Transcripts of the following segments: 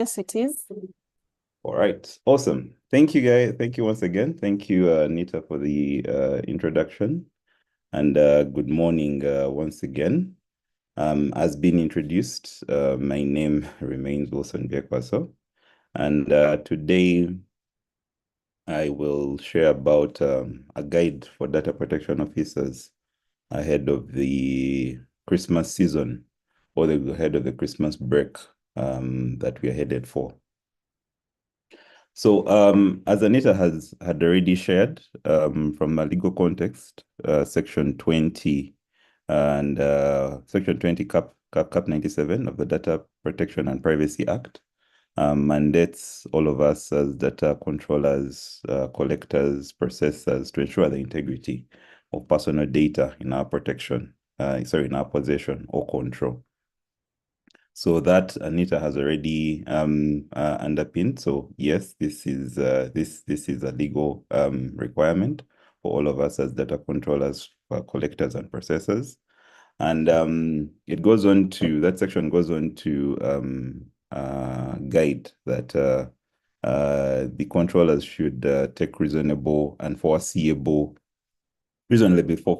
Yes, it is. All right, awesome. Thank you, guys. Thank you once again. Thank you, Nita, for the introduction. And good morning once again. As been introduced, my name remains Wilson Biekwaso. And today I will share about a guide for data protection officers ahead of the Christmas season or ahead of the Christmas break that we are headed for. So, as Anita had already shared, from a legal context, Section 20 and Section 20 Cap 97 of the Data Protection and Privacy Act mandates all of us as data controllers, collectors, processors to ensure the integrity of personal data in our in our possession or control. So that Anita has already underpinned. So yes, this is a legal requirement for all of us as data controllers, collectors, and processors. And that section goes on to guide that the controllers should take reasonably for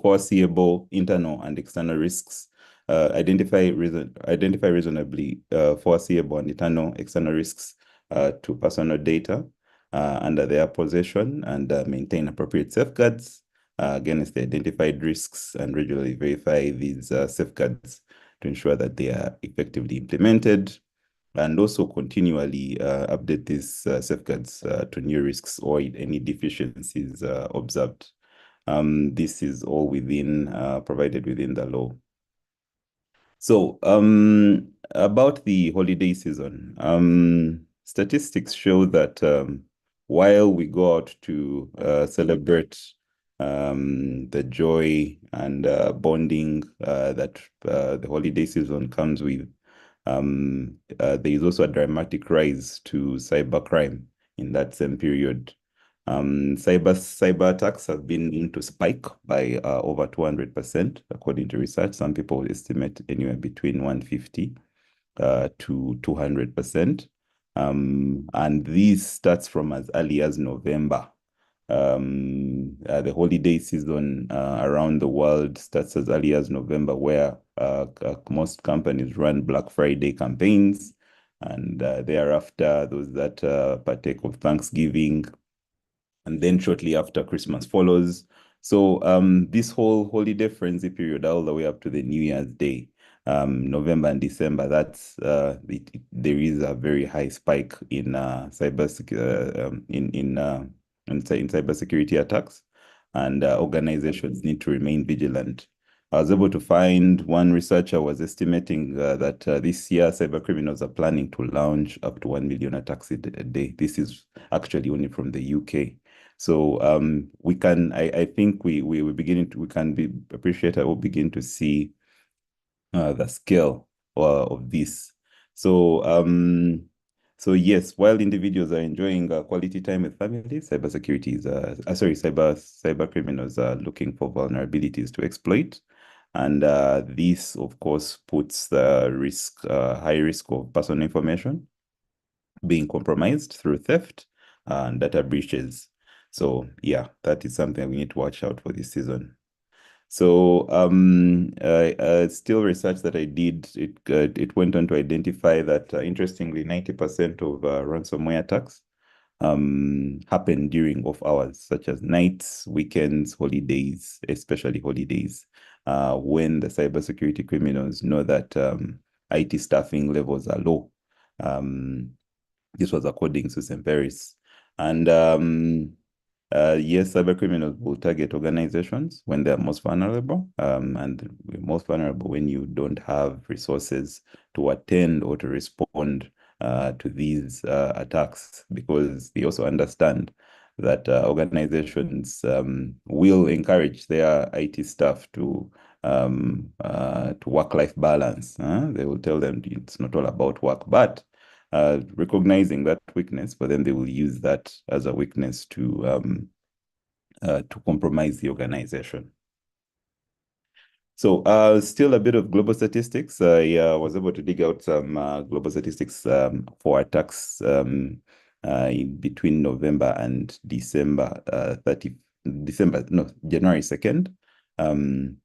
foreseeable internal and external risks, identify reasonably foreseeable and internal external risks to personal data under their possession, and maintain appropriate safeguards against the identified risks, and regularly verify these safeguards to ensure that they are effectively implemented, and also continually update these safeguards to new risks or any deficiencies observed. This is all provided within the law. So, about the holiday season, statistics show that while we go out to celebrate the joy and bonding that the holiday season comes with, there is also a dramatic rise to cybercrime in that same period. Cyber attacks have been known to spike by over 200%, according to research. Some people estimate anywhere between 150 to 200%. And this starts from as early as November. The holiday season around the world starts as early as November, where most companies run Black Friday campaigns, and thereafter, those that partake of Thanksgiving, and then shortly after, Christmas follows. So this whole holiday frenzy period, all the way up to the New Year's Day, November and December, there is a very high spike in cybersecurity attacks, and organizations need to remain vigilant. I was able to find one researcher was estimating that this year cyber criminals are planning to launch up to 1 million attacks a day. This is actually only from the UK. So I think we're beginning to, we can be appreciate, we'll begin to see the scale of this. So yes, while individuals are enjoying quality time with families, cyber criminals are looking for vulnerabilities to exploit. And this, of course, puts the high risk of personal information being compromised through theft and data breaches. So yeah, that is something we need to watch out for this season. So still research that I did, it went on to identify that interestingly, 90% of ransomware attacks happen during off hours, such as nights, weekends, holidays, especially holidays, when the cybersecurity criminals know that IT staffing levels are low. This was according to St. Paris. And yes, cyber criminals will target organizations when they're most vulnerable, and most vulnerable when you don't have resources to attend or to respond to these attacks, because they also understand that organizations will encourage their IT staff to work-life balance. They will tell them it's not all about work, but recognizing that weakness, but then they will use that as a weakness to compromise the organization. So still a bit of global statistics. I was able to dig out some global statistics for attacks in between November and December 30, January 2nd. And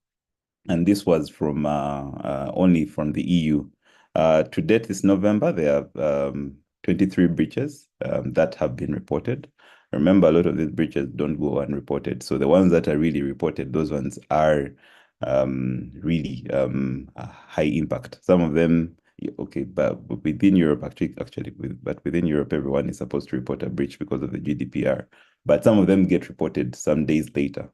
this was from only from the EU. To date, this November, there are 23 breaches that have been reported. Remember, a lot of these breaches don't go unreported. So the ones that are really reported, those ones are really high impact. Some of them, okay, but within Europe, but within Europe, everyone is supposed to report a breach because of the GDPR. But some of them get reported some days later.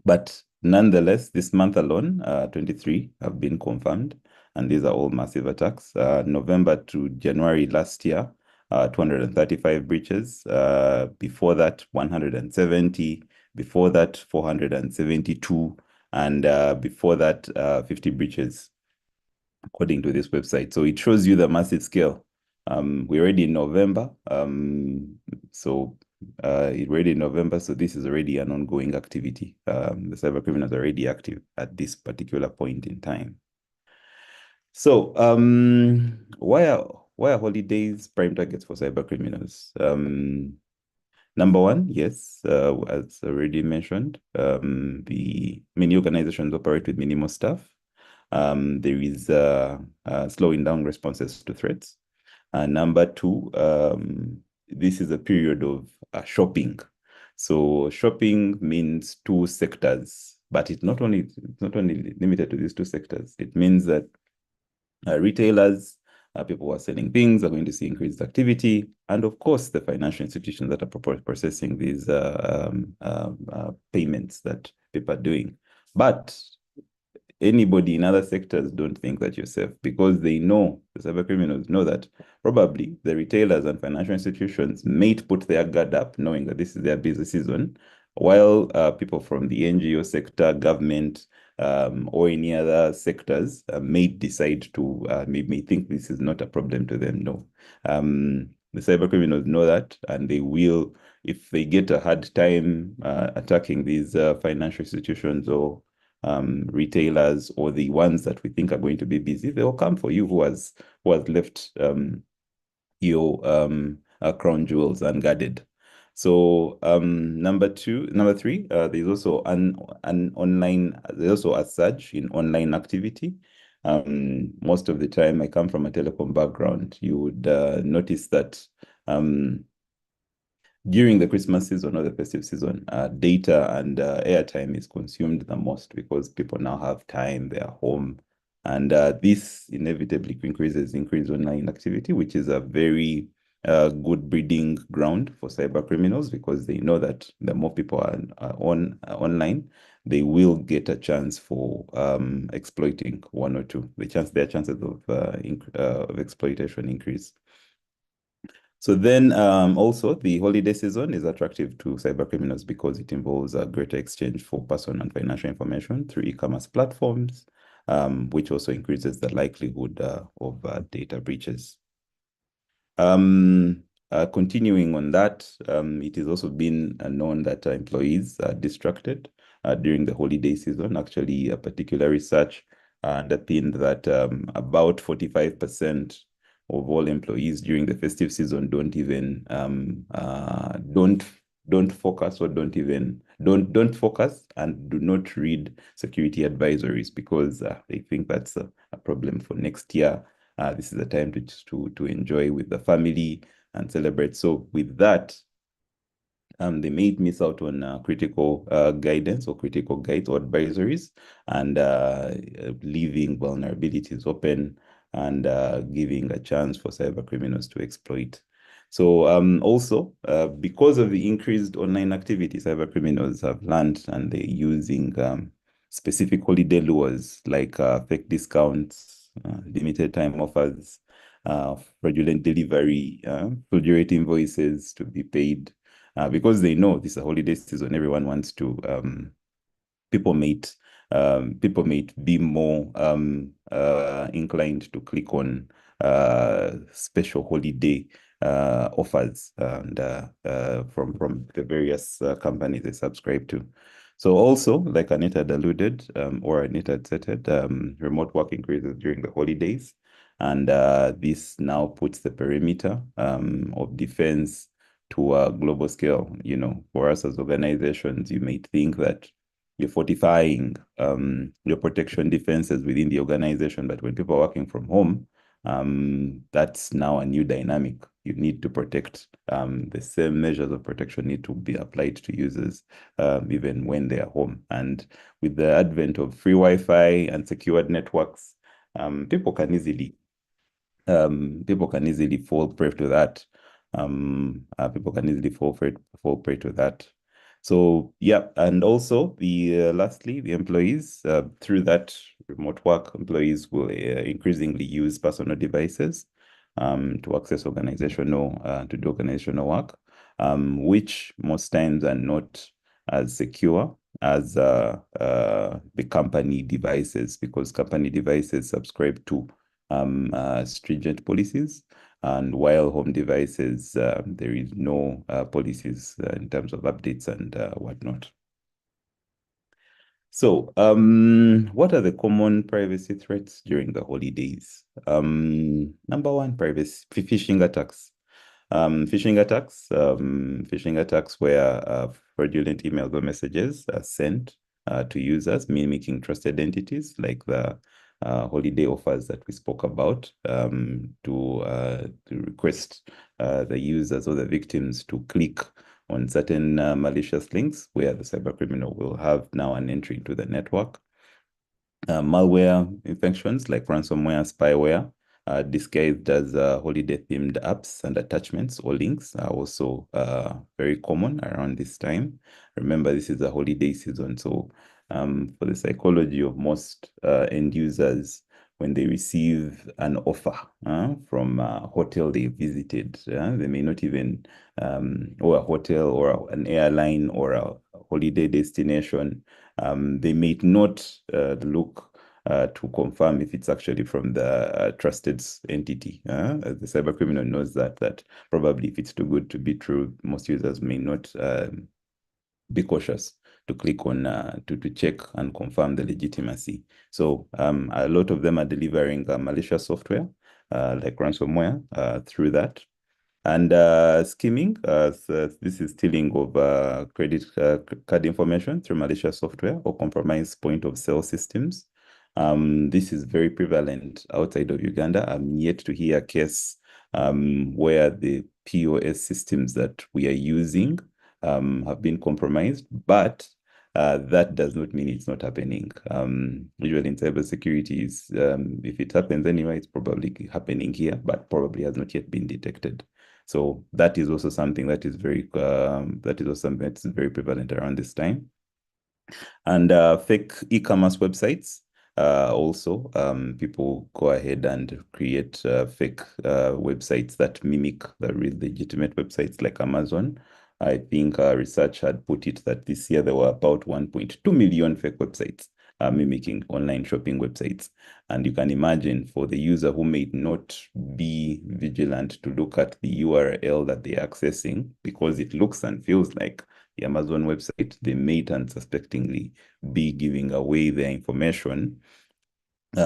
But nonetheless, this month alone, 23 have been confirmed, and these are all massive attacks. November to January last year, 235 breaches. Before that, 170. Before that, 472. And before that, 50 breaches, according to this website. So it shows you the massive scale. We're already in November. So already in November, so this is already an ongoing activity. The cyber criminals are already active at this particular point in time. So why are holidays prime targets for cyber criminals? Number one, yes, as already mentioned, the many organizations operate with minimal staff. There is slowing down responses to threats. Number two, this is a period of shopping. So shopping means two sectors, but it's not only limited to these two sectors. It means that retailers, people who are selling things are going to see increased activity, and of course, the financial institutions that are processing these payments that people are doing. But anybody in other sectors don't think that you're safe because they know, the cyber criminals know that probably the retailers and financial institutions may put their guard up knowing that this is their busy season, while people from the NGO sector, government, or any other sectors may decide to, may think this is not a problem to them. No. The cyber criminals know that, and they will, if they get a hard time attacking these financial institutions or retailers or the ones that we think are going to be busy, they will come for you who has left your crown jewels unguarded. So number three, there's also there's also a surge in online activity. Most of the time, I come from a telecom background. You would notice that during the Christmas season or the festive season, data and airtime is consumed the most because people now have time, they are home. And this inevitably increases online activity, which is a very good breeding ground for cyber criminals because they know that the more people are online, they will get a chance for exploiting one or two. Their chances of exploitation increase. So then also the holiday season is attractive to cyber criminals because it involves a greater exchange for personal and financial information through e-commerce platforms, which also increases the likelihood of data breaches. Continuing on that, it has also been known that employees are distracted during the holiday season. Actually, a particular research underpinned that about 45% of all employees during the festive season don't even don't focus or don't focus and do not read security advisories because they think that's a problem for next year. This is a time to enjoy with the family and celebrate. So with that, they may miss out on critical guidance or critical guides or advisories and leaving vulnerabilities open and giving a chance for cyber criminals to exploit. So also, because of the increased online activity, cyber criminals have learned and they're using specific holiday lures like fake discounts, limited time offers, fraudulent delivery, fraudulent invoices to be paid because they know this is a holiday season. Everyone wants to. People may be more inclined to click on special holiday offers and from the various companies they subscribe to. So also, like Anita had alluded, or Anita had stated, remote work increases during the holidays. And this now puts the perimeter of defense to a global scale. You know, for us as organizations, you may think that you're fortifying your protection defenses within the organization, but when people are working from home, that's now a new dynamic. You need to protect. The same measures of protection need to be applied to users even when they are home. And with the advent of free Wi-Fi and secured networks, people can easily fall prey to that. People can easily fall prey to that. So yeah, and also lastly, the employees through that remote work, employees will increasingly use personal devices to access organizational to do organizational work, which most times are not as secure as the company devices, because company devices subscribe to stringent policies. And while home devices, there is no policies in terms of updates and whatnot. So, what are the common privacy threats during the holidays? Number one, privacy phishing attacks. Phishing attacks where fraudulent emails or messages are sent to users, mimicking trusted entities like the holiday offers that we spoke about, to request the users or the victims to click on certain malicious links where the cybercriminal will have now an entry into the network. Malware infections like ransomware, spyware, disguised as holiday-themed apps and attachments or links are also very common around this time. Remember, this is a holiday season, so for the psychology of most end users, when they receive an offer from a hotel they visited, they may not even, or a hotel or an airline or a holiday destination, they may not look to confirm if it's actually from the trusted entity. The cyber criminal knows that probably if it's too good to be true, most users may not be cautious to click on to check and confirm the legitimacy. So a lot of them are delivering malicious software like ransomware through that. And skimming, so this is stealing of credit card information through malicious software or compromised point of sale systems. This is very prevalent outside of Uganda. I'm yet to hear a case where the POS systems that we are using have been compromised, but that does not mean it's not happening. Usually in cybersecurity, if it happens anyway, it's probably happening here, but probably has not yet been detected. So that is also something that is very that's very prevalent around this time. And fake e-commerce websites. Also, people go ahead and create fake websites that mimic the real legitimate websites like Amazon. I think research had put it that this year there were about 1.2 million fake websites mimicking online shopping websites. And you can imagine for the user who may not be vigilant to look at the URL that they're accessing, because it looks and feels like the Amazon website, they may unsuspectingly be giving away their information to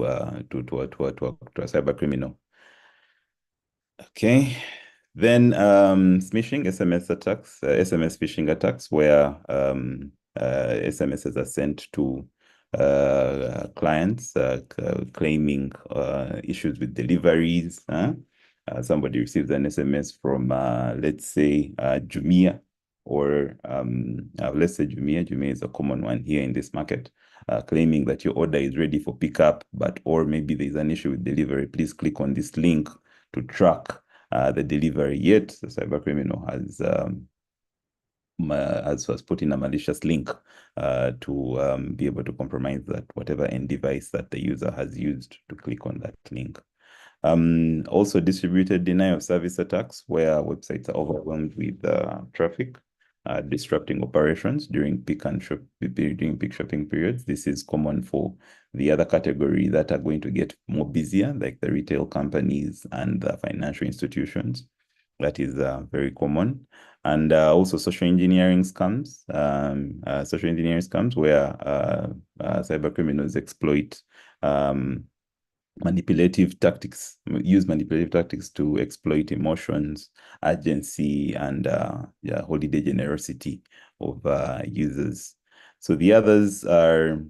a cyber criminal. Okay. Then smishing, SMS attacks, SMS phishing attacks, where SMSs are sent to clients claiming issues with deliveries. Somebody receives an SMS from, let's say, Jumia, or let's say Jumia. Jumia is a common one here in this market, claiming that your order is ready for pickup, or maybe there's an issue with delivery. Please click on this link to track the delivery. Yet the cyber criminal has put in a malicious link to be able to compromise that whatever end device that the user has used to click on that link. Also distributed denial of service attacks, where websites are overwhelmed with traffic, disrupting operations during peak shopping periods. This is common for the other category that are going to get more busier, like the retail companies and the financial institutions. That is very common. And also social engineering scams. Social engineering scams where cyber criminals exploit manipulative tactics, use manipulative tactics to exploit emotions, urgency, and holiday generosity of users. So the others are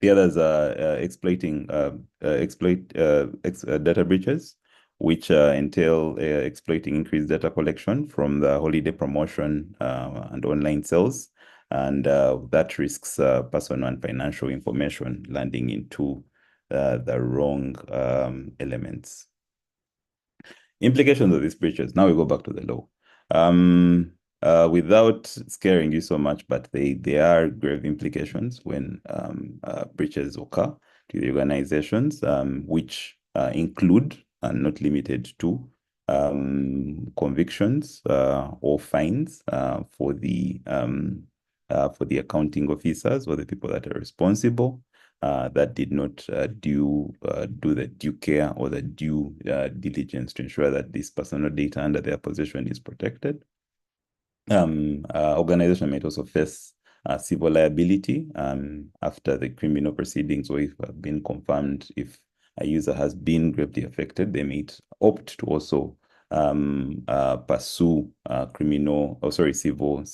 exploiting data breaches, which entail exploiting increased data collection from the holiday promotion and online sales, and that risks personal and financial information landing into the wrong elements. Implications of these breaches. Now we go back to the law. Without scaring you so much, but they are grave implications when breaches occur to the organizations, which include and not limited to convictions or fines for the accounting officers or the people that are responsible that did not do the due care or the due diligence to ensure that this personal data under their possession is protected. Organization might also face civil liability after the criminal proceedings, or if have been confirmed, if a user has been gravely affected, they may opt to also pursue civil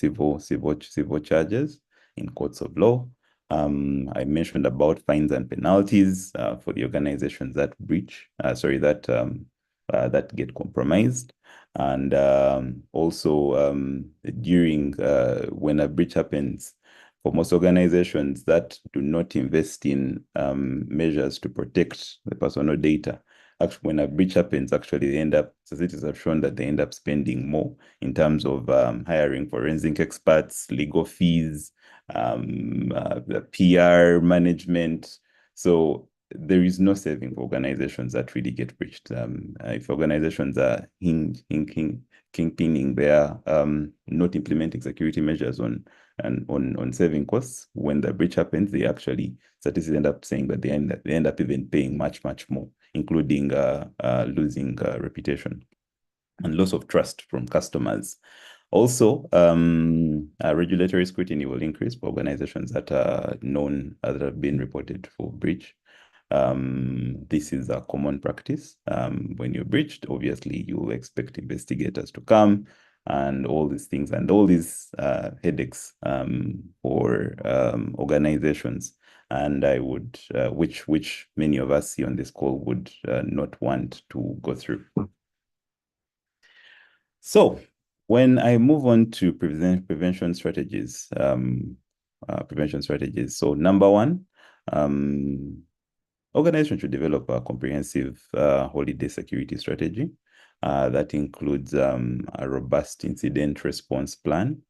charges in courts of law. I mentioned about fines and penalties for the organizations that breach, that get compromised. And also during when a breach happens, for most organizations that do not invest in measures to protect the personal data, actually, when a breach happens, actually they end up, statistics have shown that they end up spending more in terms of hiring forensic experts, legal fees, the PR management. So there is no saving for organizations that really get breached. If organizations are kingpinning, they are not implementing security measures on saving costs. When the breach happens, they actually, statistics end up saying that they end up even paying much more, including losing reputation and loss of trust from customers. Also, regulatory scrutiny will increase for organizations that are known, that have been reported for breach. This is a common practice. When you're breached, obviously you expect investigators to come and all these things and all these headaches for organizations. And I would, which many of us here on this call would not want to go through. So when I move on to prevention strategies, So number one, organizations should develop a comprehensive holiday security strategy that includes a robust incident response plan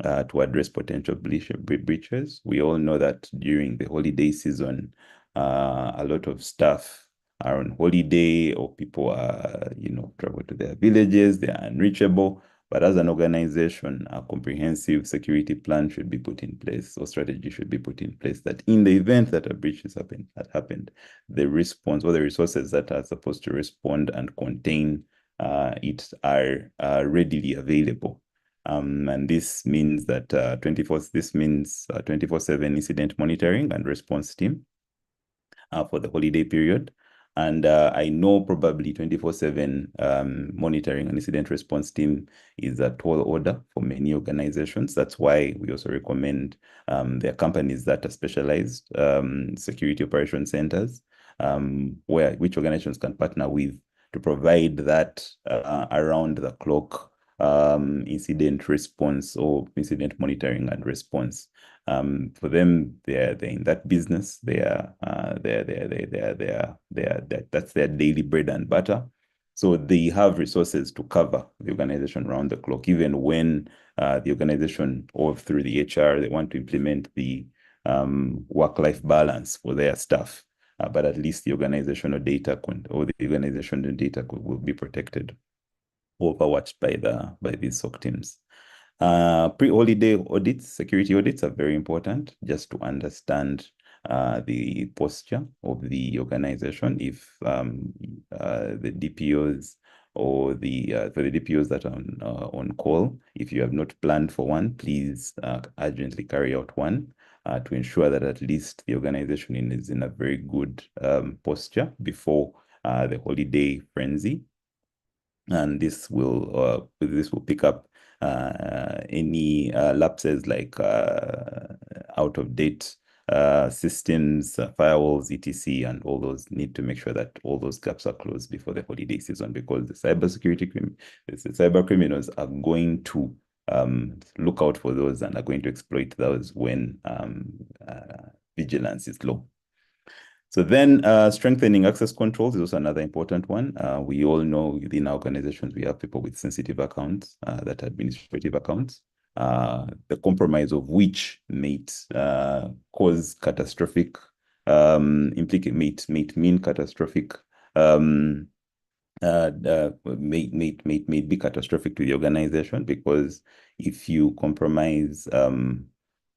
to address potential breaches. We all know that during the holiday season, a lot of staff are on holiday, or people are, travel to their villages, they are unreachable. But as an organization, a comprehensive security plan should be put in place, or strategy should be put in place, that in the event that a breach has happened, the response or the resources that are supposed to respond and contain it are readily available. And this means that 24/7 incident monitoring and response team for the holiday period. And I know probably 24/7 monitoring and incident response team is a tall order for many organizations. That's why we also recommend there are companies that are specialized security operation centers, which organizations can partner with to provide that around the clock incident response or incident monitoring and response. For them, they're in that business. That's their daily bread and butter. So they have resources to cover the organization around the clock, even when the organization or through the HR, they want to implement the work-life balance for their staff. But at least the organizational data will be protected, overwatched by these SOC teams. Pre-holiday audits, security audits are very important just to understand the posture of the organization. If the DPOs or the for the DPOs that are on call. If you have not planned for one, please urgently carry out one to ensure that at least the organization is in a very good posture before the holiday frenzy. And this will pick up any lapses like out of date systems, firewalls, etc., and all those. Need to make sure that all those gaps are closed before the holiday season, because the cyber criminals are going to look out for those and are going to exploit those when vigilance is low. So then strengthening access controls is also another important one. We all know within our organizations, we have people with sensitive accounts that are administrative accounts, the compromise of which may cause catastrophic, may mean catastrophic, may be catastrophic to the organization, because if you compromise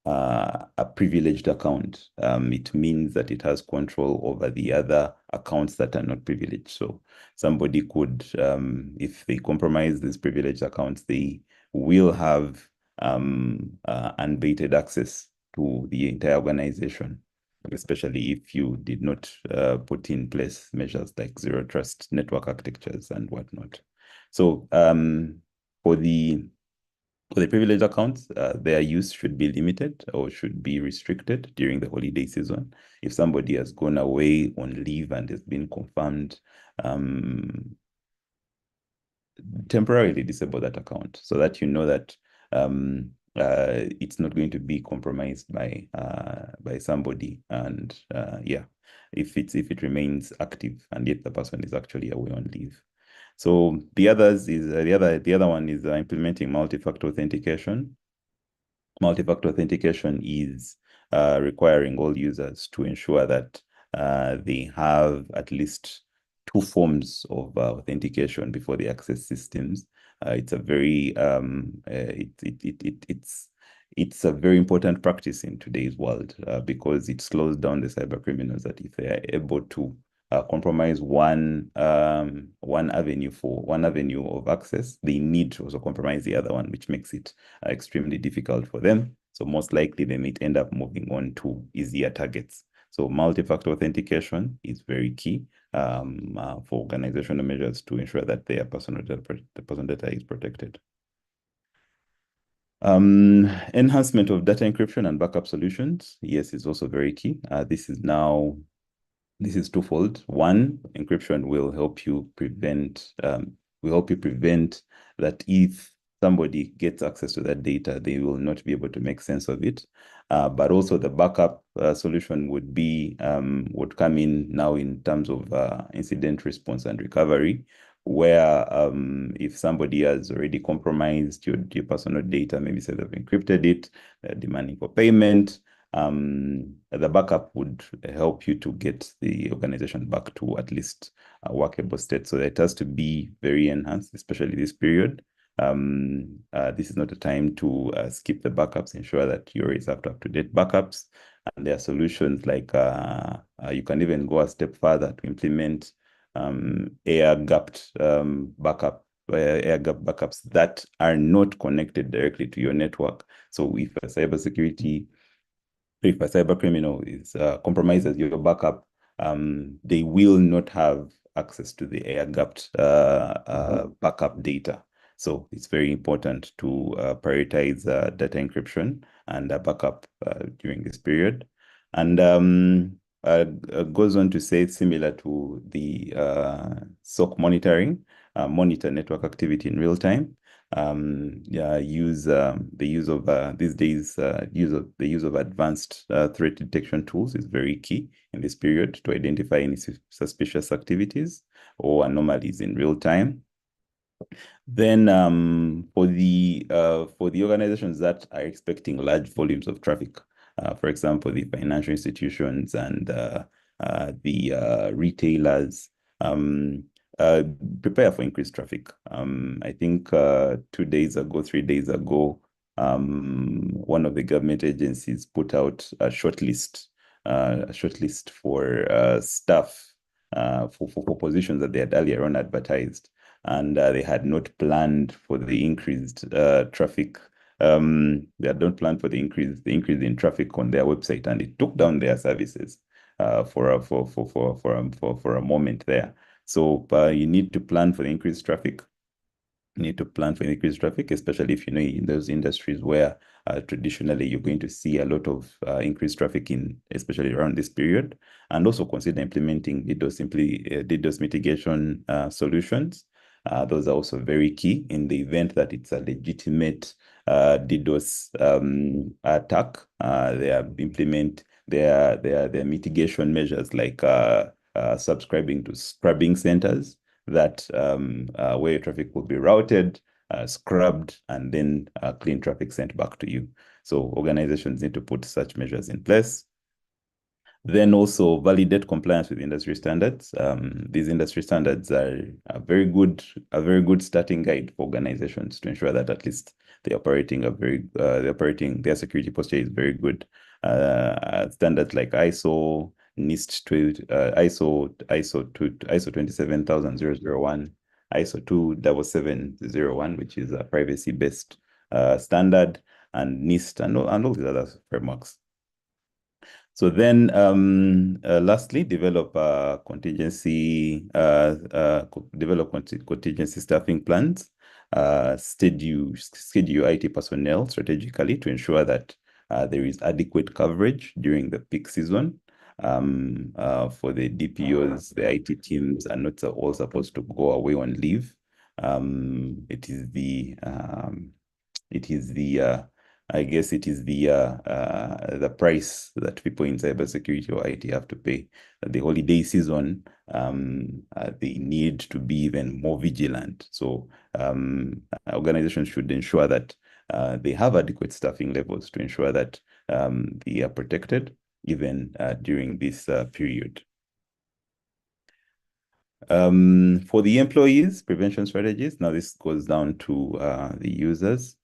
a privileged account, it means that it has control over the other accounts that are not privileged. So somebody could, if they compromise these privileged accounts, they will have unbated access to the entire organization, especially if you did not put in place measures like zero trust network architectures and whatnot. So for the privileged accounts, their use should be limited or should be restricted during the holiday season. If somebody has gone away on leave and has been confirmed, temporarily disable that account so that you know that it's not going to be compromised by somebody. And yeah, if it remains active and yet the person is actually away on leave. So the other one is implementing multi-factor authentication. Multi-factor authentication is requiring all users to ensure that they have at least two forms of authentication before they access systems. It's a very it's a very important practice in today's world because it slows down the cyber criminals. That if they are able to compromise one avenue of access, they need to also compromise the other one, which makes it extremely difficult for them. So most likely they may end up moving on to easier targets. So multi-factor authentication is very key for organizational measures to ensure that the personal data is protected. Enhancement of data encryption and backup solutions, yes, is also very key. This is twofold. One, encryption will help you prevent that if somebody gets access to that data, they will not be able to make sense of it. But also the backup solution would come in now in terms of incident response and recovery, where if somebody has already compromised your personal data, maybe say they've encrypted it, demanding for payment, the backup would help you to get the organization back to at least a workable state. So it has to be very enhanced, especially this period. This is not a time to skip the backups. Ensure that you always have up-to-date backups. And there are solutions like you can even go a step further to implement air-gapped backups that are not connected directly to your network. So if a cyber criminal is compromises your backup, they will not have access to the air-gapped backup data. So it's very important to prioritize data encryption and backup during this period. And goes on to say, similar to the SOC monitoring, monitor network activity in real time. The use of advanced threat detection tools is very key in this period to identify any suspicious activities or anomalies in real time. Then for the organizations that are expecting large volumes of traffic, for example, the financial institutions and the retailers, prepare for increased traffic. I think 3 days ago, one of the government agencies put out a shortlist for staff for positions that they had earlier on advertised. and they had not planned for the increased traffic. They had not planned for the increase in traffic on their website, and it took down their services for a moment there. So you need to plan for the increased traffic. You need to plan for increased traffic, especially if you know in those industries where traditionally you're going to see a lot of increased traffic in, especially around this period, and also consider implementing DDoS mitigation solutions. Those are also very key in the event that it's a legitimate DDoS attack. They implement their mitigation measures like subscribing to scrubbing centers that where your traffic will be routed, scrubbed, and then clean traffic sent back to you. So organizations need to put such measures in place. Then also validate compliance with industry standards. These industry standards are a very good starting guide for organizations to ensure that at least their security posture is very good. Standards like ISO, NIST ISO 27001, ISO 27701, which is a privacy-based standard, and NIST and all these other frameworks. So then, lastly, develop contingency staffing plans. Schedule IT personnel strategically to ensure that there is adequate coverage during the peak season. For the DPOs, the IT teams are not all supposed to go away on leave. It is the price that people in cybersecurity or IT have to pay. The holiday season, they need to be even more vigilant. So organizations should ensure that they have adequate staffing levels to ensure that they are protected even during this period. For the employees, prevention strategies, now this goes down to the users.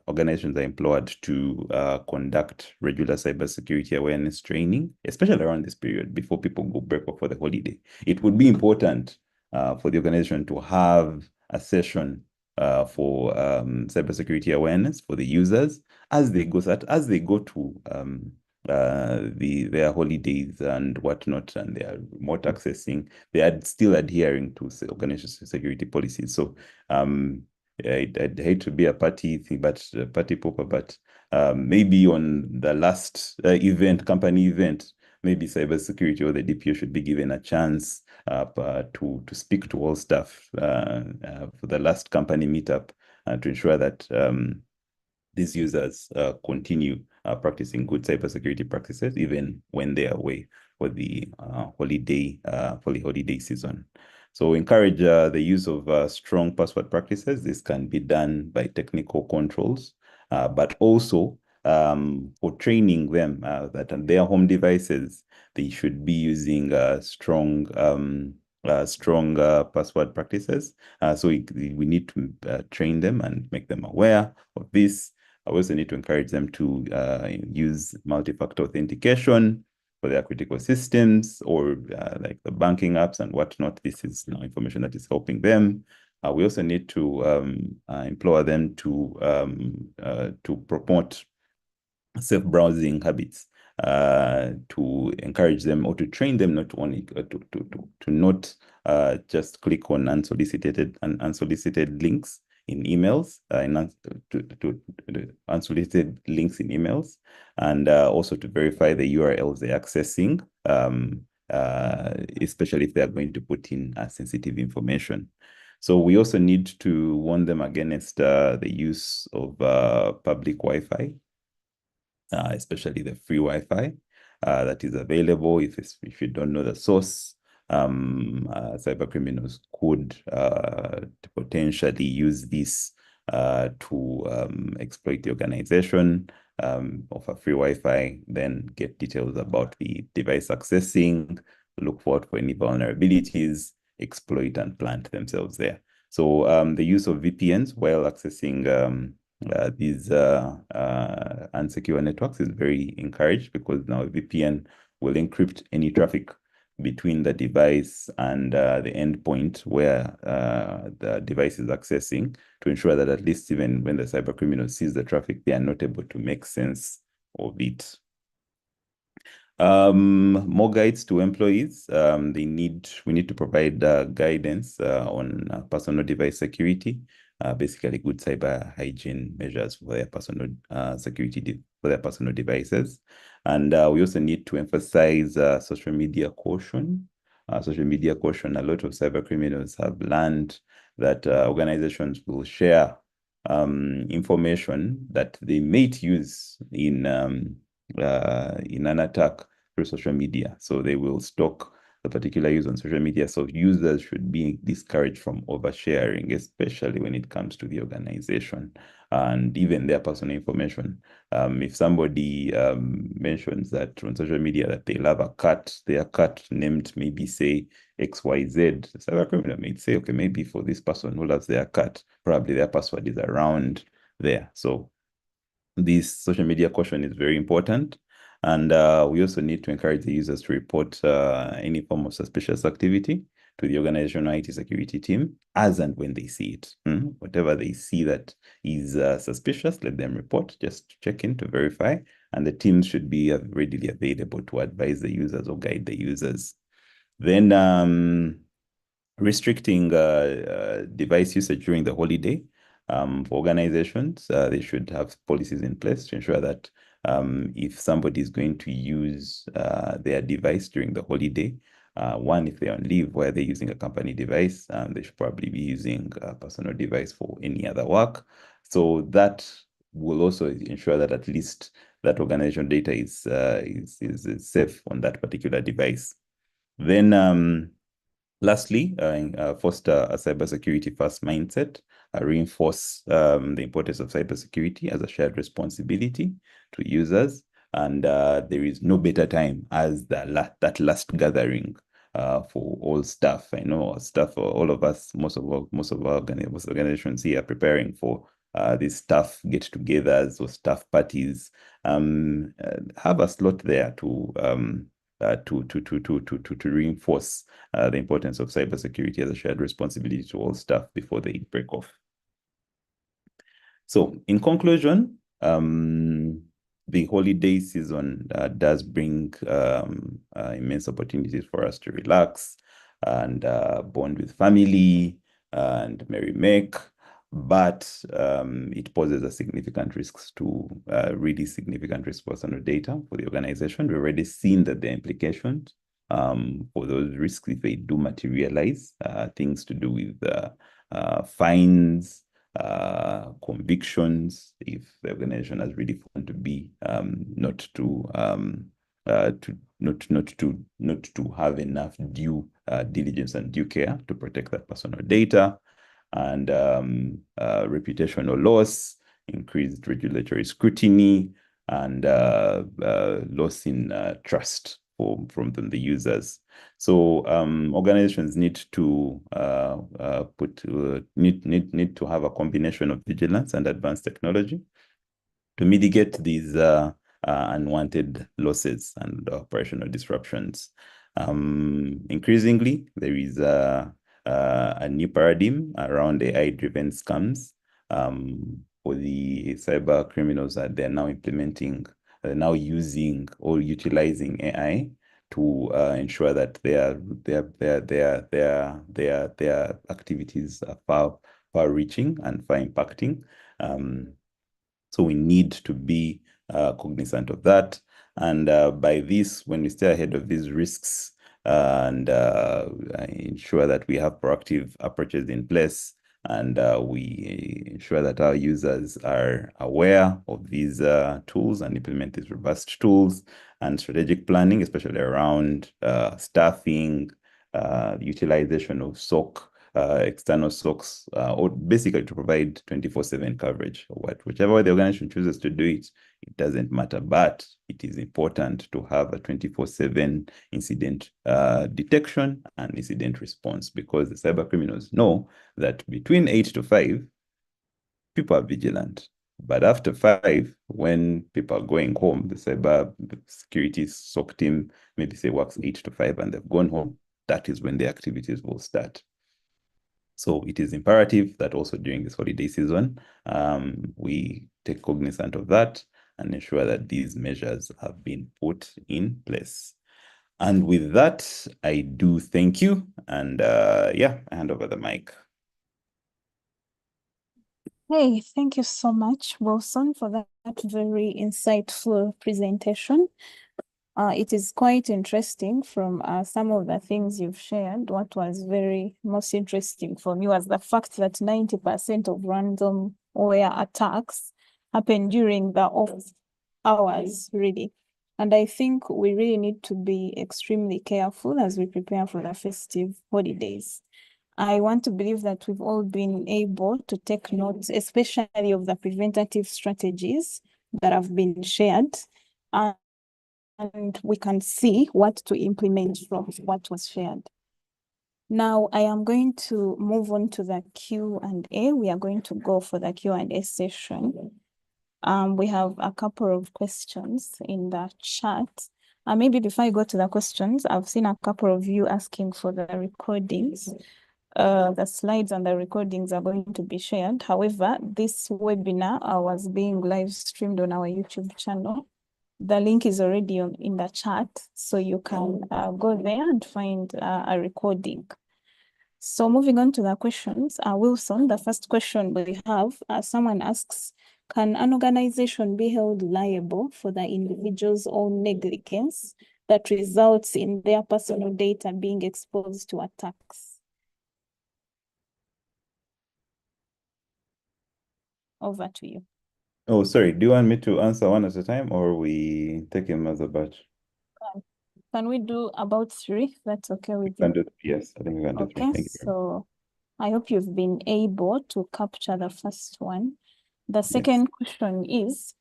Organizations are implored to conduct regular cybersecurity awareness training, especially around this period before people go break up for the holiday. It would be important for the organization to have a session for cybersecurity awareness for the users as they go to their holidays and whatnot, and they are remote accessing. They are still adhering to organization security policies. So I'd hate to be a party thing, but party pooper, but maybe on the last company event, maybe cybersecurity or the DPO should be given a chance to speak to all staff for the last company meetup to ensure that these users continue practicing good cybersecurity practices even when they are away for the holiday season. So encourage the use of strong password practices. This can be done by technical controls, but also for training them that on their home devices, they should be using strong password practices. So we need to train them and make them aware of this. I also need to encourage them to use multi-factor authentication for their critical systems or like the banking apps and whatnot. This is information that is helping them. We also need to implore them to promote safe browsing habits, to encourage them or to train them not only to not just click on unsolicited links in emails, unsolicited links in emails, and also to verify the URLs they're accessing, especially if they're going to put in sensitive information. So we also need to warn them against the use of public Wi-Fi, especially the free Wi-Fi that is available. If you don't know the source, cyber criminals could potentially use this to exploit the organization of a free Wi-Fi, then get details about the device accessing, look for any vulnerabilities, exploit and plant themselves there. So the use of VPNs while accessing these unsecure networks is very encouraged, because now VPN will encrypt any traffic between the device and the endpoint where the device is accessing, to ensure that at least even when the cyber criminal sees the traffic, they are not able to make sense of it. More guides to employees. We need to provide guidance on personal device security, basically good cyber hygiene measures for their personal security for their personal devices. And we also need to emphasize social media caution. Social media caution. A lot of cyber criminals have learned that organizations will share information that they may use in an attack through social media. So they will stalk the particular use on social media. So users should be discouraged from oversharing, especially when it comes to the organization and even their personal information. If somebody mentions that on social media that they love a cat, their cat named maybe say XYZ, the cyber criminal may say, okay, maybe for this person who loves their cat, probably their password is around there. So this social media caution is very important. And we also need to encourage the users to report any form of suspicious activity to the organizational IT security team as and when they see it. Whatever they see that is suspicious, let them report, just check in to verify. And the teams should be readily available to advise the users or guide the users. Then restricting device usage during the holiday. For organizations, they should have policies in place to ensure that if somebody is going to use their device during the holiday, one, if they're on leave where they're using a company device, they should probably be using a personal device for any other work. So that will also ensure that at least that organization data is safe on that particular device. Then lastly, foster a cybersecurity first mindset, reinforce the importance of cybersecurity as a shared responsibility to users. And there is no better time as that last gathering for all staff. I know staff, all of us, most of our organizations here are preparing for these staff get-togethers or staff parties. Have a slot there to reinforce the importance of cybersecurity as a shared responsibility to all staff before they break off. So in conclusion, the holiday season does bring immense opportunities for us to relax and bond with family and merry make, but it poses a significant risks to really significant risk for personal data for the organization. We've already seen that the implications for those risks, if they do materialize, things to do with fines, convictions, if the organization has really found to be not to have enough due diligence and due care to protect that personal data, and reputational loss, increased regulatory scrutiny, and loss in trust from the users. So organizations need to need to have a combination of vigilance and advanced technology to mitigate these unwanted losses and operational disruptions. Increasingly, there is a new paradigm around AI-driven scams. For the cyber criminals that they're now implementing, now using or utilizing AI to ensure that their activities are far-reaching and far-impacting. So we need to be cognizant of that. And by this, when we stay ahead of these risks and ensure that we have proactive approaches in place, and we ensure that our users are aware of these tools and implement these robust tools and strategic planning, especially around staffing, utilization of SOC, external SOCs, or basically to provide 24/7 coverage. Whichever way the organization chooses to do it, it doesn't matter, but it is important to have a 24/7 incident detection and incident response, because the cyber criminals know that between 8 to 5, people are vigilant. But after 5, when people are going home, the cyber security SOC team maybe say works 8 to 5 and they've gone home, that is when the activities will start. So it is imperative that also during this holiday season, we take cognizance of that and ensure that these measures have been put in place. And with that, I do thank you. And yeah, I hand over the mic. Hey, thank you so much, Wilson, for that very insightful presentation. It is quite interesting from some of the things you've shared. What was very most interesting for me was the fact that 90% of ransomware attacks happen during the off hours, really. And I think we really need to be extremely careful as we prepare for the festive holidays. I want to believe that we've all been able to take notes, especially of the preventative strategies that have been shared. And we can see what to implement from what was shared. Now, I am going to move on to the Q&A. We are going to go for the Q&A session. We have a couple of questions in the chat. Maybe before I go to the questions, I've seen a couple of you asking for the recordings. The slides and the recordings are going to be shared. However, this webinar was being live streamed on our YouTube channel. The link is already in the chat, so you can go there and find a recording. So moving on to the questions, Wilson, the first question we have, someone asks, can an organization be held liable for the individual's own negligence that results in their personal data being exposed to attacks? Over to you. Oh, sorry. Do you want me to answer one at a time or we take him as a batch? Can we do about 3? That's okay with We can you? do, yes, I think we can do 3. Okay, Thank you. so I hope you've been able to capture the first one. The second question is,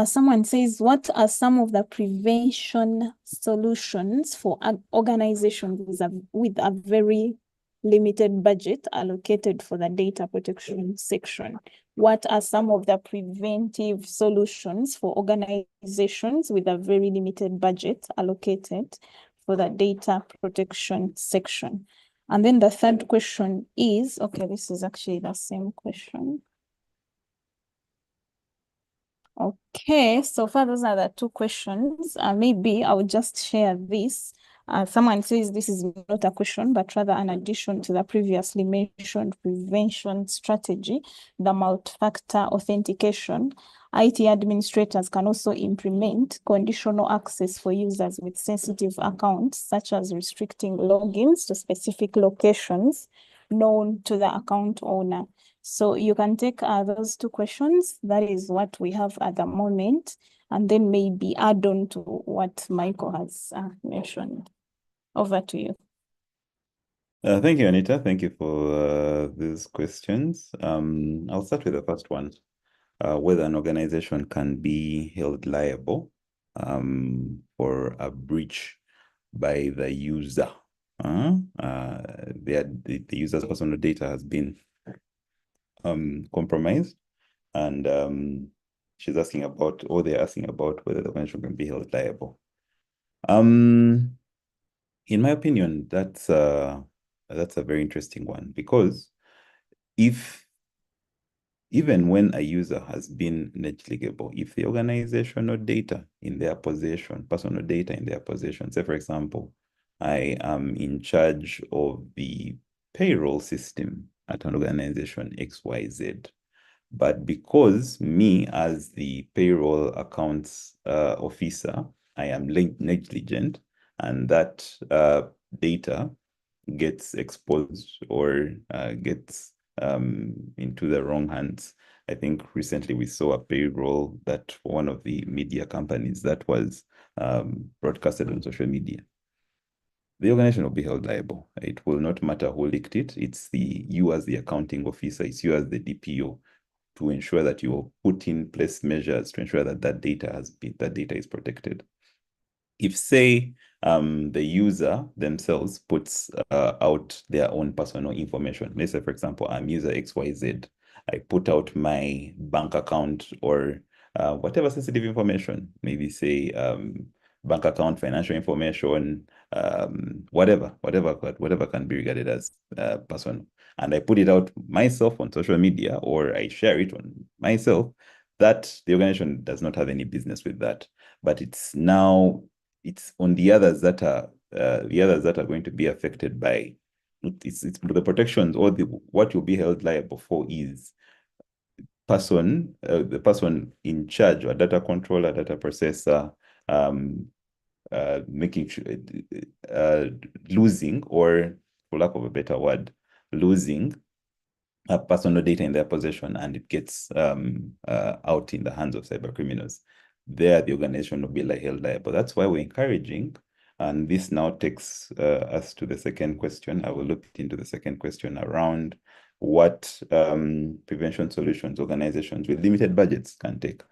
someone says, what are some of the prevention solutions for organizations with a very limited budget allocated for the data protection section? What are some of the preventive solutions for organizations with a very limited budget allocated for the data protection section? And then the third question is, okay, this is actually the same question. Okay, so far those are the 2 questions. Maybe I will just share this. Someone says this is not a question, but rather an addition to the previously mentioned prevention strategy, the multi-factor authentication. IT administrators can also implement conditional access for users with sensitive accounts, such as restricting logins to specific locations known to the account owner. So you can take those 2 questions. That is what we have at the moment, and then maybe add on to what Michael has mentioned. Over to you. Thank you, Anita. Thank you for these questions. I'll start with the first one, whether an organization can be held liable for a breach by the user. The user's personal data has been compromised, and she's asking about, or they're asking about whether the organization can be held liable. In my opinion, that's a very interesting one, because even when a user has been negligible, if the organizational data in their possession, personal data in their possession, say for example, I am in charge of the payroll system at an organization XYZ, but because me as the payroll accounts officer, I am negligent, and that data gets exposed or gets into the wrong hands. I think recently we saw a payroll that for one of the media companies that was broadcasted on social media. The organization will be held liable. It will not matter who leaked it. It's you as the accounting officer, it's you as the DPO, to ensure that you put in place measures to ensure that that data is protected. if say the user themselves puts out their own personal information. Let's say, for example, I'm user XYZ. I put out my bank account or whatever sensitive information, maybe say bank account, financial information, whatever can be regarded as personal. And I put it out myself on social media, or I share it on myself, that the organization does not have any business with that. But it's on the others that are going to be affected by it's the protections, or what you'll be held liable for is the person in charge, or data controller, data processor, making sure losing, or for lack of a better word, losing personal data in their possession, and it gets out in the hands of cyber criminals. There, the organization will be held liable. That's why we're encouraging, and this now takes us to the second question. I will look into the second question around what prevention solutions organizations with limited budgets can take.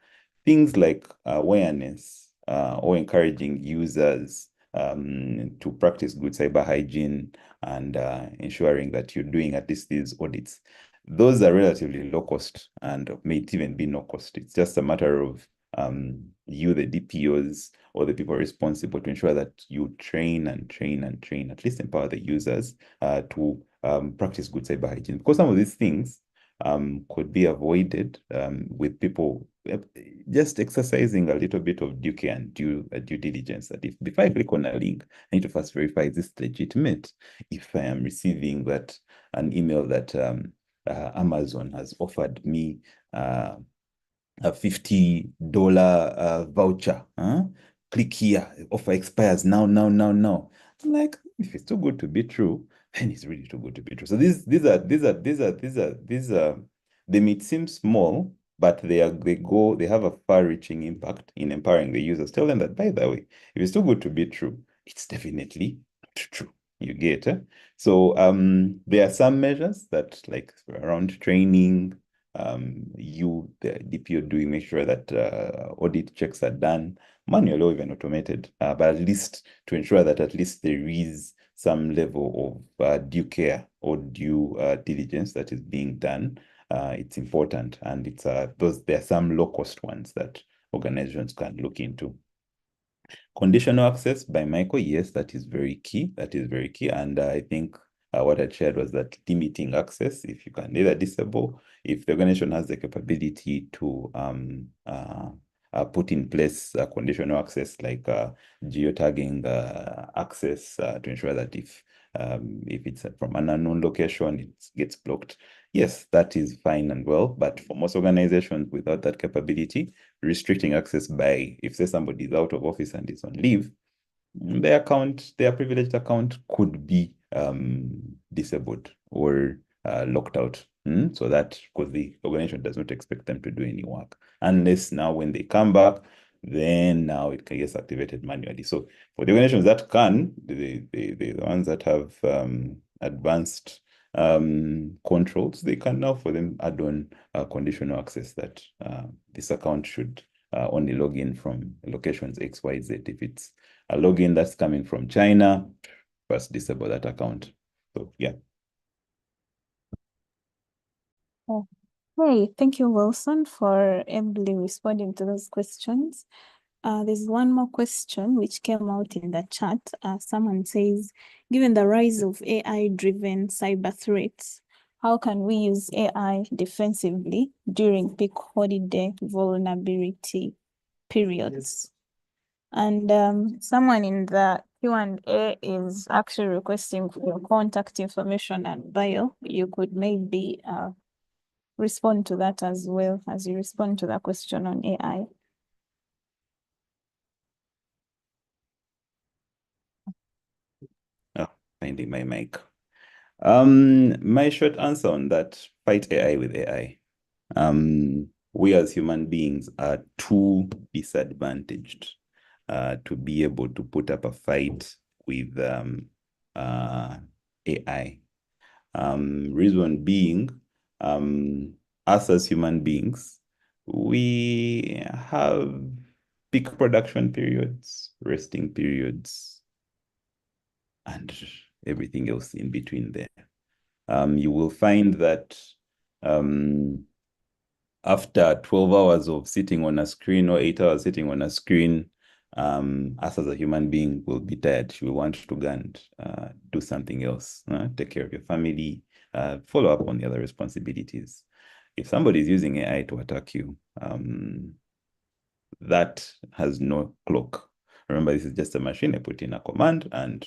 Things like awareness or encouraging users to practice good cyber hygiene, and ensuring that you're doing at least these audits. Those are relatively low cost and may even be no cost. It's just a matter of you, the DPOs, or the people responsible, to ensure that you train, at least empower the users to practice good cyber hygiene. Because some of these things could be avoided with people just exercising a little bit of due care and due diligence. That if before I click on a link, I need to first verify, is this legitimate? If I am receiving an email that Amazon has offered me a $50 voucher. Click here, offer expires now. I'm like, if it's too good to be true, then it's really too good to be true. So these they may seem small, but they have a far-reaching impact in empowering the users. Tell them that, by the way, if it's too good to be true, it's definitely not true. You get it? So there are some measures that, like around training, the DPO doing, make sure that audit checks are done manually or even automated, but at least to ensure that at least there is some level of due care or due diligence that is being done. It's important, and there are some low cost ones that organizations can look into. Conditional access by Michael, yes, that is very key. And I think what I shared was that limiting access, if you can either disable, if the organization has the capability to put in place conditional access, like geotagging access to ensure that if it's from an unknown location, it gets blocked. Yes, that is fine and well, but for most organizations without that capability, restricting access by, if say somebody is out of office and is on leave, their privileged account could be disabled or locked out. So that, because the organization does not expect them to do any work, unless now when they come back, then now it can get activated manually. So for the organizations that can, the ones that have advanced controls, they can now for them add on conditional access that this account should only log in from locations XYZ. If it's a login that's coming from China, first disable that account. So yeah. Hey, thank you, Wilson, for ably responding to those questions. There's one more question which came out in the chat. Someone says, given the rise of AI-driven cyber threats, how can we use AI defensively during peak holiday vulnerability periods? And someone in the Q&A is actually requesting for your contact information and bio. You could maybe respond to that as well as you respond to that question on AI. Oh, finding my mic. My short answer on that: fight AI with AI. We as human beings are too disadvantaged to be able to put up a fight with AI. Reason being, us as human beings, we have peak production periods, resting periods, and everything else in between there. You will find that after 12 hours of sitting on a screen or 8 hours sitting on a screen, us as a human being will be tired. We want to go and do something else, take care of your family, follow up on the other responsibilities. If somebody is using AI to attack you, that has no clock. Remember, this is just a machine. I put in a command and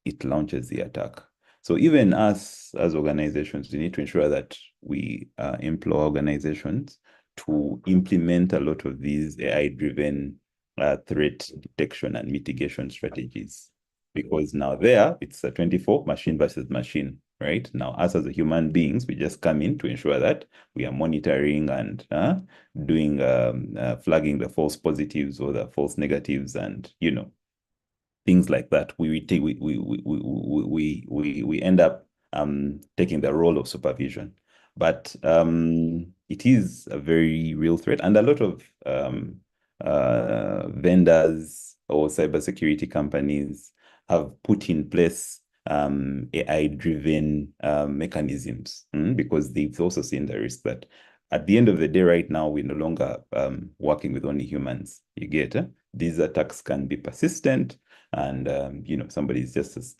it launches the attack. So even us as organizations, we need to ensure that we employ organizations to implement a lot of these AI-driven threat detection and mitigation strategies. Because now it's a 24 machine versus machine, right? Now, us as human beings, we just come in to ensure that we are monitoring and doing flagging the false positives or the false negatives, and things like that. We end up taking the role of supervision, but it is a very real threat, and a lot of vendors or cybersecurity companies have put in place AI-driven mechanisms because they've also seen the risk that at the end of the day, right now, we're no longer working with only humans. You get these attacks can be persistent, and somebody's just as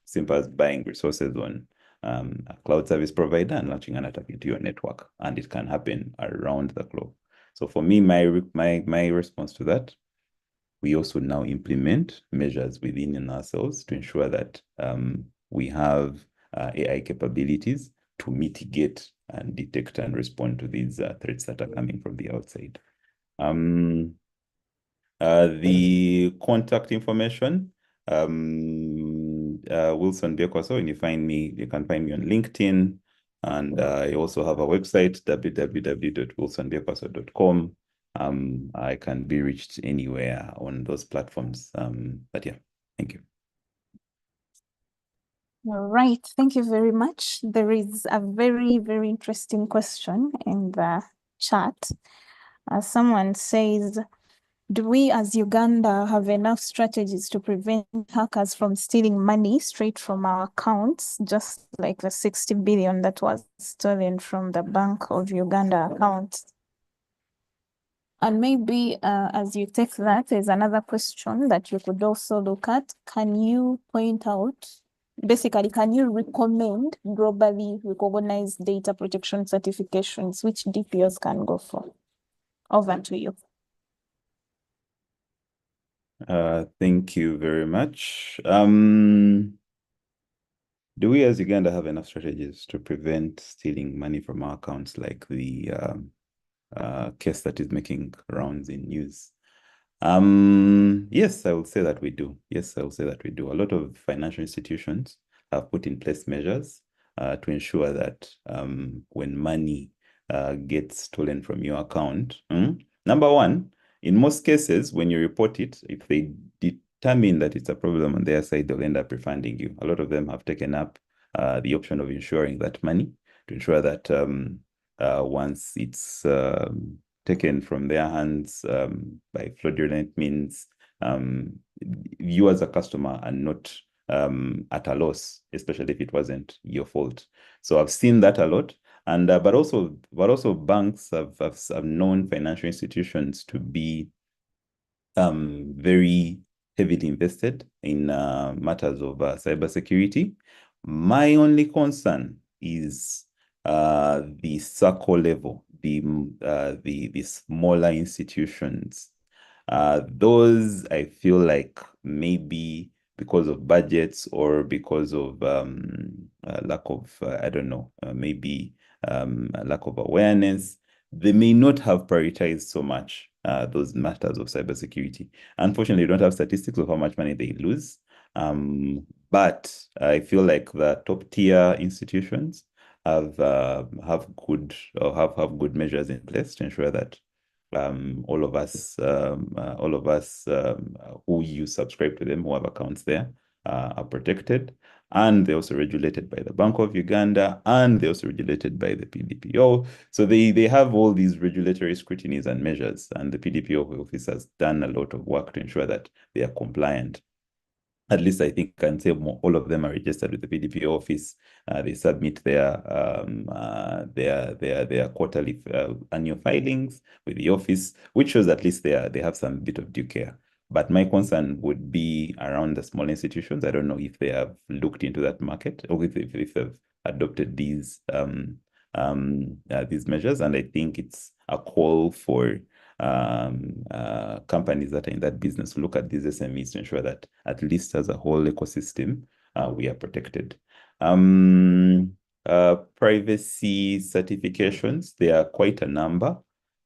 simple as buying resources on a cloud service provider and launching an attack into your network, and it can happen around the clock. So for me, my response to that, we also now implement measures within ourselves to ensure that we have AI capabilities to mitigate and detect and respond to these threats that are coming from the outside. The contact information, Wilson Biekwaso, and you can find me on LinkedIn, and I also have a website, www.wilsonbiekwaso.com. I can be reached anywhere on those platforms. But yeah, thank you. All right, thank you very much. There is a very, very interesting question in the chat. Someone says, do we as Uganda have enough strategies to prevent hackers from stealing money straight from our accounts, just like the 60 billion that was stolen from the Bank of Uganda accounts? And maybe as you take that, there's another question that you could also look at. Can you point out, basically, can you recommend globally recognized data protection certifications which DPOs can go for? Over to you. Thank you very much. Do we as Uganda have enough strategies to prevent stealing money from our accounts, like the case that is making rounds in news? Yes, I would say that we do. Yes, I would say that we do. A lot of financial institutions have put in place measures to ensure that when money gets stolen from your account, number one, in most cases, when you report it, if they determine that it's a problem on their side, they'll end up refunding you. A lot of them have taken up the option of insuring that money to ensure that once it's taken from their hands by fraudulent means, you as a customer are not at a loss, especially if it wasn't your fault. So I've seen that a lot. And but also banks have known financial institutions to be very heavily invested in matters of cybersecurity. My only concern is the circle level, the smaller institutions. Those I feel like maybe because of budgets or because of lack of, I don't know, maybe lack of awareness, they may not have prioritized so much those matters of cybersecurity. Unfortunately, we don't have statistics of how much money they lose. But I feel like the top tier institutions have good measures in place to ensure that all of us who you subscribe to them, who have accounts there, are protected. and they're also regulated by the Bank of Uganda, and they're also regulated by the PDPO. So they have all these regulatory scrutinies and measures, and the PDPO office has done a lot of work to ensure that they are compliant. At least I think I can say all of them are registered with the PDPO office. They submit their quarterly annual filings with the office, which shows at least they have some bit of due care. But my concern would be around the small institutions. I don't know if they have looked into that market or if they've adopted these measures. And I think it's a call for companies that are in that business to look at these SMEs to ensure that at least as a whole ecosystem, we are protected. Privacy certifications, there are quite a number.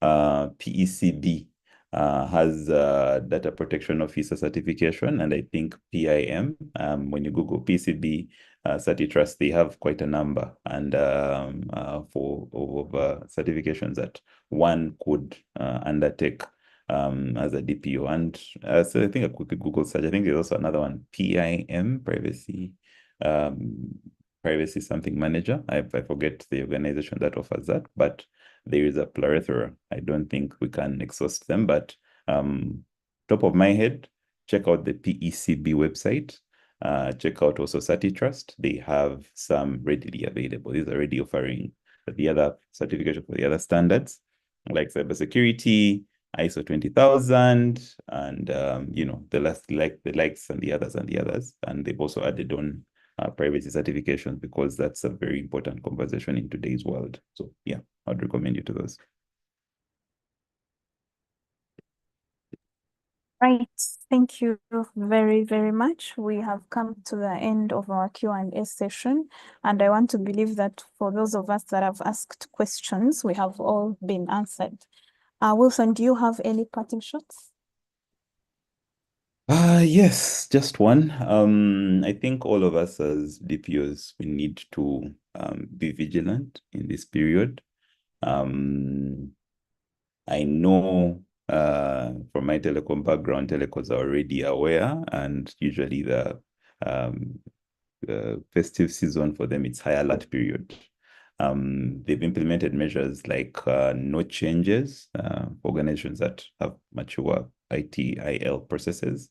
PECB has Data Protection Officer certification, and I think PIM, when you Google PCB, CertiTrust, they have quite a number, and for certifications that one could undertake as a DPO. And so I think a quick Google search, I think there's also another one, PIM, Privacy Something Manager. I forget the organization that offers that, but there is a plethora. I don't think we can exhaust them, but top of my head, check out the PECB website. Check out also CertiTrust. They have some readily available. These are already offering the other certification for the other standards, like cybersecurity, ISO 20000, and the likes and the others. And they've also added on privacy certifications, because that's a very important conversation in today's world. So yeah, I'd recommend you to those. Right. Thank you very, very much. We have come to the end of our Q&A session, and I want to believe that for those of us that have asked questions, we have all been answered. Wilson, do you have any parting shots? Yes, just one. I think all of us as DPOs, we need to be vigilant in this period. I know from my telecom background, telecoms are already aware, and usually the festive season for them, it's high alert period. They've implemented measures like no changes for organizations that have mature ITIL processes.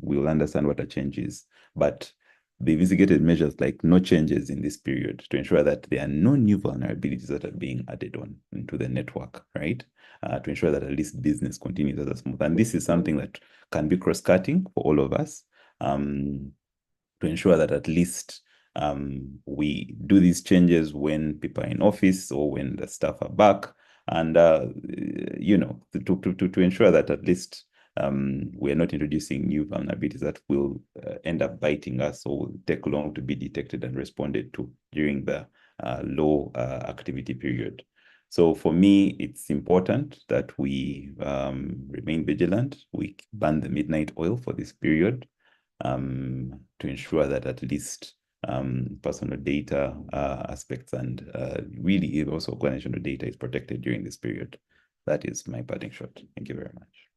We will understand what a change is, but they've instigated measures like no changes in this period to ensure that there are no new vulnerabilities that are being added on into the network, right? To ensure that at least business continues as a smooth. And this is something that can be cross-cutting for all of us, to ensure that at least we do these changes when people are in office or when the staff are back, and to ensure that at least we are not introducing new vulnerabilities that will end up biting us or will take long to be detected and responded to during the low activity period. So for me, it's important that we remain vigilant. We ban the midnight oil for this period, to ensure that at least personal data aspects and really also organizational data is protected during this period. That is my parting shot. Thank you very much.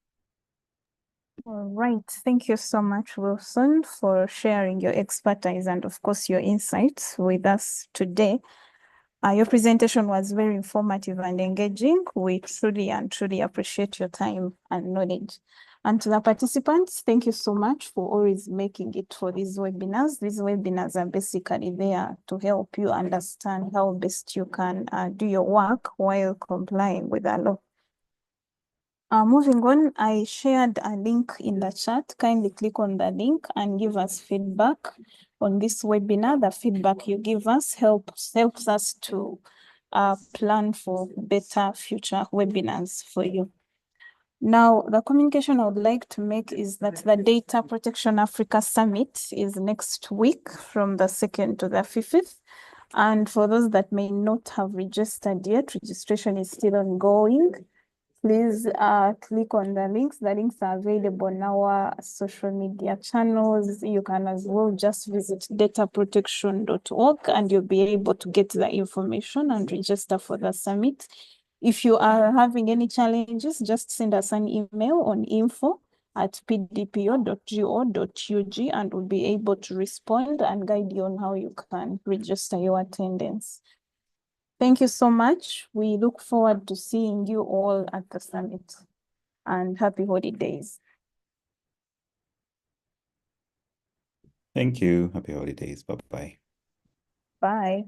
All right. Thank you so much, Wilson, for sharing your expertise and, of course, your insights with us today. Your presentation was very informative and engaging. We truly appreciate your time and knowledge. And to the participants, thank you so much for always making it for these webinars. These webinars are basically there to help you understand how best you can do your work while complying with the law. Moving on, I shared a link in the chat. Kindly click on the link and give us feedback on this webinar. The feedback you give us helps us to plan for better future webinars for you. Now, the communication I would like to make is that the Data Protection Africa Summit is next week from the 2nd to the 5th. And for those that may not have registered yet, registration is still ongoing. Please click on the links. The links are available on our social media channels. You can as well just visit dataprotection.org and you'll be able to get the information and register for the summit. If you are having any challenges, just send us an email on info pdpo.go.ug, and we'll be able to respond and guide you on how you can register your attendance. Thank you so much. We look forward to seeing you all at the summit, and happy holidays. Thank you. Happy holidays. Bye-bye. Bye.